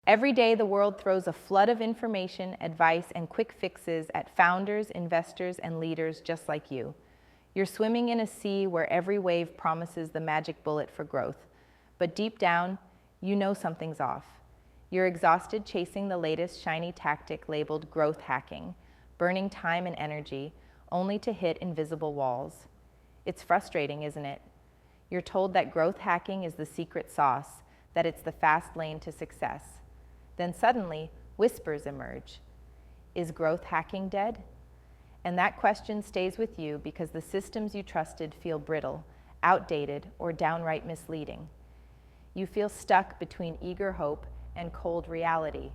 Every day, the world throws a flood of information, advice, and quick fixes at founders, investors, and leaders just like you. You're swimming in a sea where every wave promises the magic bullet for growth. But deep down, you know something's off. You're exhausted chasing the latest shiny tactic labeled growth hacking, burning time and energy, only to hit invisible walls. It's frustrating, isn't it? You're told that growth hacking is the secret sauce, that it's the fast lane to success. Then suddenly, whispers emerge. Is growth hacking dead? And that question stays with you because the systems you trusted feel brittle, outdated, or downright misleading. You feel stuck between eager hope and cold reality.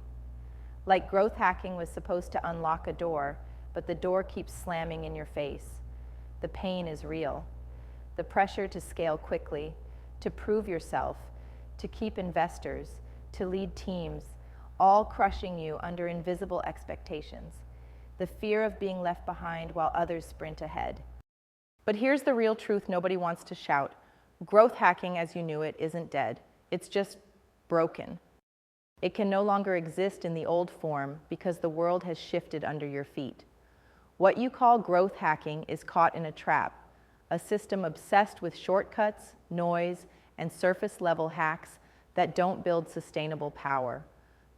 Like growth hacking was supposed to unlock a door, but the door keeps slamming in your face. The pain is real. The pressure to scale quickly, to prove yourself, to keep investors, to lead teams, all crushing you under invisible expectations. The fear of being left behind while others sprint ahead. But here's the real truth nobody wants to shout. Growth hacking as you knew it isn't dead. It's just broken. It can no longer exist in the old form because the world has shifted under your feet. What you call growth hacking is caught in a trap, a system obsessed with shortcuts, noise, and surface-level hacks that don't build sustainable power.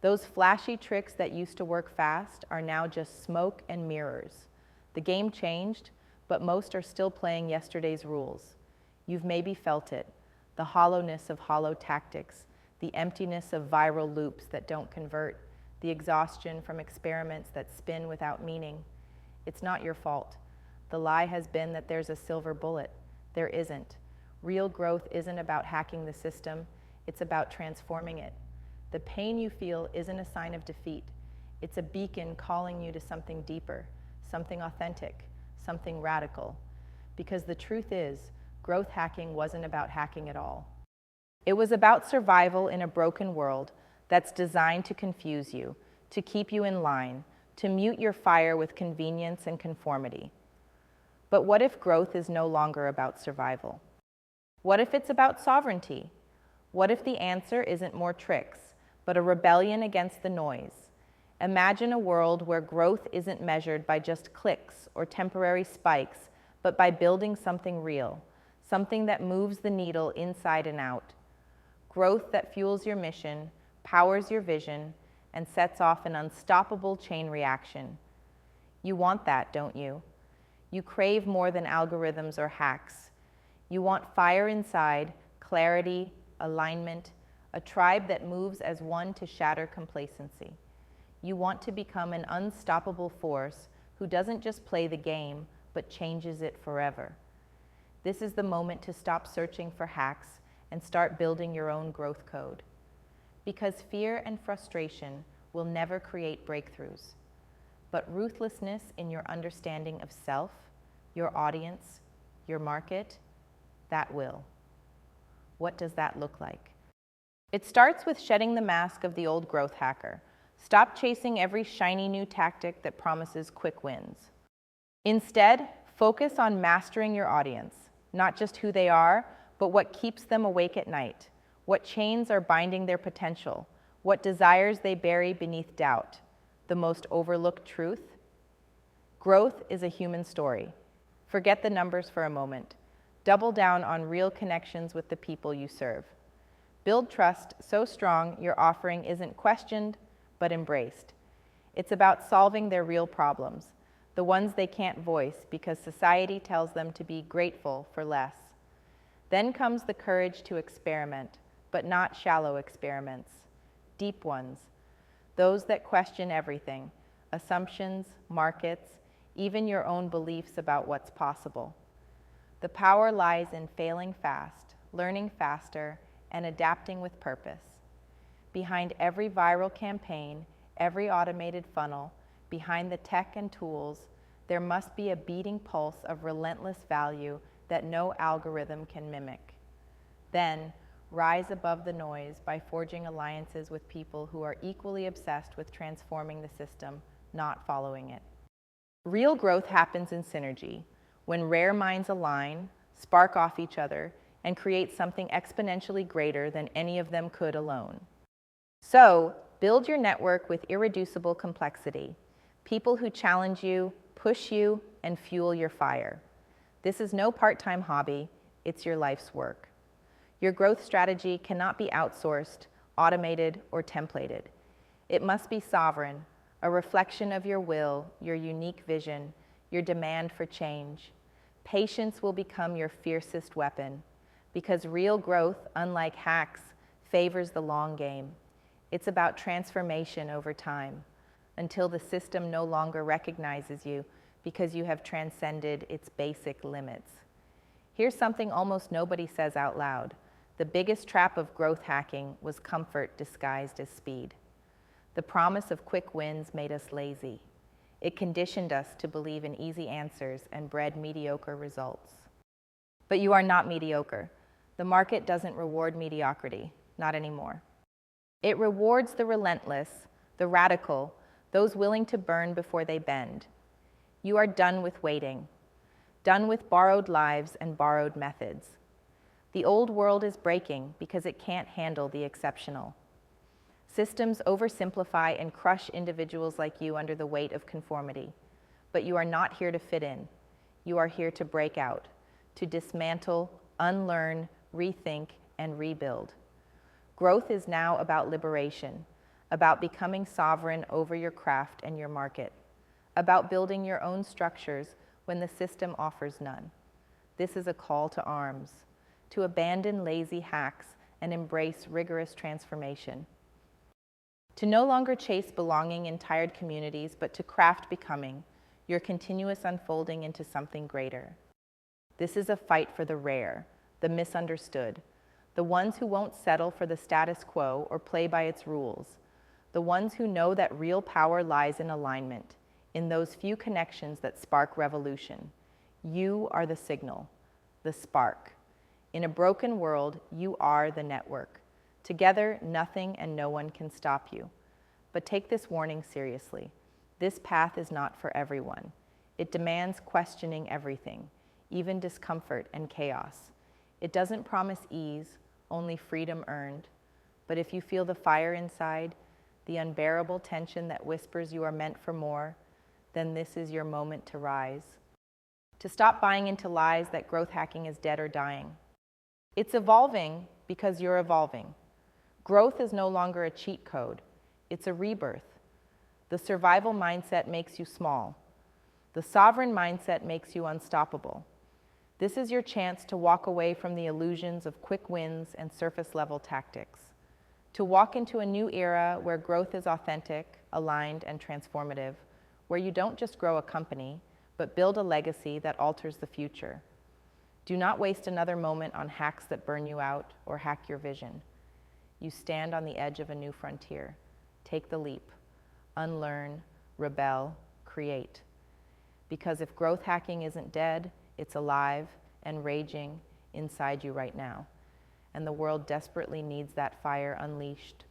Those flashy tricks that used to work fast are now just smoke and mirrors. The game changed, but most are still playing yesterday's rules. You've maybe felt it, the hollowness of hollow tactics, the emptiness of viral loops that don't convert, the exhaustion from experiments that spin without meaning. It's not your fault. The lie has been that there's a silver bullet. There isn't. Real growth isn't about hacking the system, it's about transforming it. The pain you feel isn't a sign of defeat. It's a beacon calling you to something deeper, something authentic, something radical. Because the truth is, growth hacking wasn't about hacking at all. It was about survival in a broken world that's designed to confuse you, to keep you in line, to mute your fire with convenience and conformity. But what if growth is no longer about survival? What if it's about sovereignty? What if the answer isn't more tricks, but a rebellion against the noise? Imagine a world where growth isn't measured by just clicks or temporary spikes, but by building something real, something that moves the needle inside and out. Growth that fuels your mission, powers your vision, and sets off an unstoppable chain reaction. You want that, don't you? You crave more than algorithms or hacks. You want fire inside, clarity, alignment, a tribe that moves as one to shatter complacency. You want to become an unstoppable force who doesn't just play the game, but changes it forever. This is the moment to stop searching for hacks and start building your own growth code. Because fear and frustration will never create breakthroughs, but ruthlessness in your understanding of self, your audience, your market, that will. What does that look like? It starts with shedding the mask of the old growth hacker. Stop chasing every shiny new tactic that promises quick wins. Instead, focus on mastering your audience, not just who they are, but what keeps them awake at night, what chains are binding their potential, what desires they bury beneath doubt. The most overlooked truth? Growth is a human story. Forget the numbers for a moment. Double down on real connections with the people you serve. Build trust so strong your offering isn't questioned, but embraced. It's about solving their real problems, the ones they can't voice because society tells them to be grateful for less. Then comes the courage to experiment, but not shallow experiments, deep ones, those that question everything, assumptions, markets, even your own beliefs about what's possible. The power lies in failing fast, learning faster, and adapting with purpose. Behind every viral campaign, every automated funnel, behind the tech and tools, there must be a beating pulse of relentless value that no algorithm can mimic. Then, rise above the noise by forging alliances with people who are equally obsessed with transforming the system, not following it. Real growth happens in synergy, when rare minds align, spark off each other, and create something exponentially greater than any of them could alone. So, Build your network with irreducible complexity, people who challenge you, push you, and fuel your fire. This is no part-time hobby, it's your life's work. Your growth strategy cannot be outsourced, automated, or templated. It must be sovereign, a reflection of your will, your unique vision, your demand for change. Patience will become your fiercest weapon, because real growth, unlike hacks, favors the long game. It's about transformation over time, until the system no longer recognizes you because you have transcended its basic limits. Here's something almost nobody says out loud. The biggest trap of growth hacking was comfort disguised as speed. The promise of quick wins made us lazy. It conditioned us to believe in easy answers and bred mediocre results. But you are not mediocre. The market doesn't reward mediocrity, not anymore. It rewards the relentless, the radical, those willing to burn before they bend. You are done with waiting, done with borrowed lives and borrowed methods. The old world is breaking because it can't handle the exceptional. Systems oversimplify and crush individuals like you under the weight of conformity. But you are not here to fit in. You are here to break out, to dismantle, unlearn, rethink, and rebuild. Growth is now about liberation, about becoming sovereign over your craft and your market, about building your own structures when the system offers none. This is a call to arms, to abandon lazy hacks and embrace rigorous transformation. To no longer chase belonging in tired communities, but to craft becoming, your continuous unfolding into something greater. This is a fight for the rare, the misunderstood, the ones who won't settle for the status quo or play by its rules, the ones who know that real power lies in alignment, in those few connections that spark revolution. You are the signal, the spark. In a broken world, you are the network. Together, nothing and no one can stop you. But take this warning seriously. This path is not for everyone. It demands questioning everything, even discomfort and chaos. It doesn't promise ease, only freedom earned. But if you feel the fire inside, the unbearable tension that whispers you are meant for more, then this is your moment to rise. To stop buying into lies that growth hacking is dead or dying. It's evolving because you're evolving. Growth is no longer a cheat code. It's a rebirth. The survival mindset makes you small. The sovereign mindset makes you unstoppable. This is your chance to walk away from the illusions of quick wins and surface-level tactics. To walk into a new era where growth is authentic, aligned, and transformative, where you don't just grow a company, but build a legacy that alters the future. Do not waste another moment on hacks that burn you out or hack your vision. You stand on the edge of a new frontier. Take the leap. Unlearn, rebel, create. Because if growth hacking isn't dead, it's alive and raging inside you right now. And the world desperately needs that fire unleashed